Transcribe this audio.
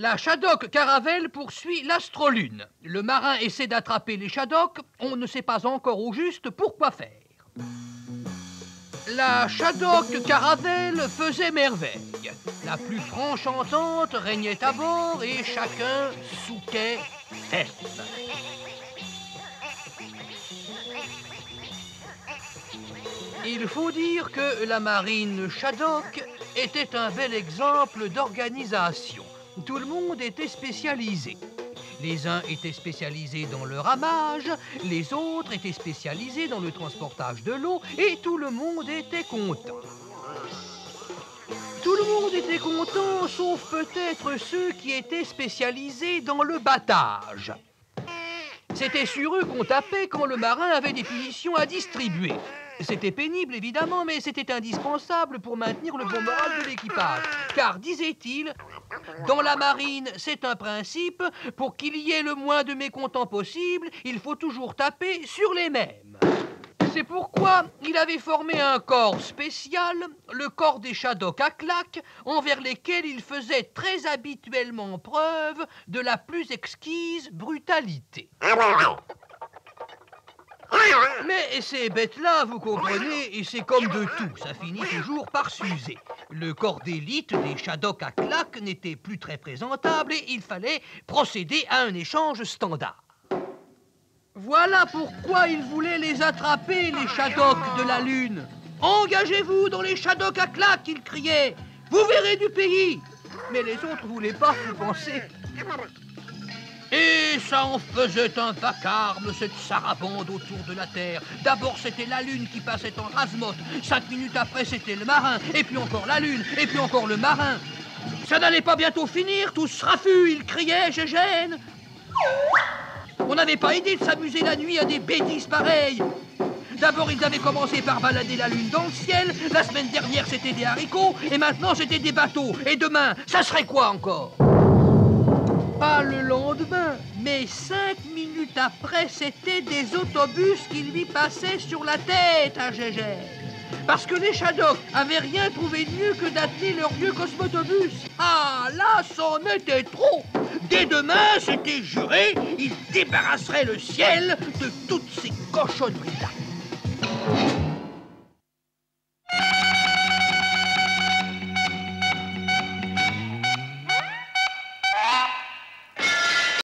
La Shadok Caravelle poursuit l'Astrolune. Le marin essaie d'attraper les Shadok. On ne sait pas encore au juste pourquoi faire. La Shadok Caravelle faisait merveille. La plus franche entente régnait à bord et chacun souquait ferme. Il faut dire que la marine Shadok était un bel exemple d'organisation. Tout le monde était spécialisé. Les uns étaient spécialisés dans le ramage, les autres étaient spécialisés dans le transportage de l'eau, et tout le monde était content. Tout le monde était content, sauf peut-être ceux qui étaient spécialisés dans le battage. C'était sur eux qu'on tapait quand le marin avait des punitions à distribuer. C'était pénible, évidemment, mais c'était indispensable pour maintenir le bon moral de l'équipage. Car, disait-il, dans la marine, c'est un principe, pour qu'il y ait le moins de mécontents possible, il faut toujours taper sur les mêmes. C'est pourquoi il avait formé un corps spécial, le corps des Shadok à claque, envers lesquels il faisait très habituellement preuve de la plus exquise brutalité. Mais ces bêtes-là, vous comprenez, et c'est comme de tout, ça finit toujours par s'user. Le corps d'élite des Shadok à claque n'était plus très présentable et il fallait procéder à un échange standard. Voilà pourquoi il voulait les attraper, les Shadok de la Lune. « Engagez-vous dans les Shadok à claque !» il criait. « Vous verrez du pays !» Mais les autres voulaient pas, vous pensez. Et ça en faisait un vacarme, cette sarabande autour de la Terre. D'abord, c'était la Lune qui passait en rase-motte. 5 minutes après, c'était le marin. Et puis encore la Lune. Et puis encore le marin. Ça n'allait pas bientôt finir, tous raffus, ils criaient, Gégène. On n'avait pas idée de s'amuser la nuit à des bêtises pareilles. D'abord, ils avaient commencé par balader la Lune dans le ciel. La semaine dernière, c'était des haricots. Et maintenant, c'était des bateaux. Et demain, ça serait quoi encore ? Pas le lendemain, mais 5 minutes après, c'était des autobus qui lui passaient sur la tête à Gégène. Parce que les Shadok avaient rien trouvé de mieux que d'atteler leur vieux cosmotobus. Ah, là, c'en était trop. Dès demain, c'était juré, ils débarrasseraient le ciel de toutes ces cochonneries-là.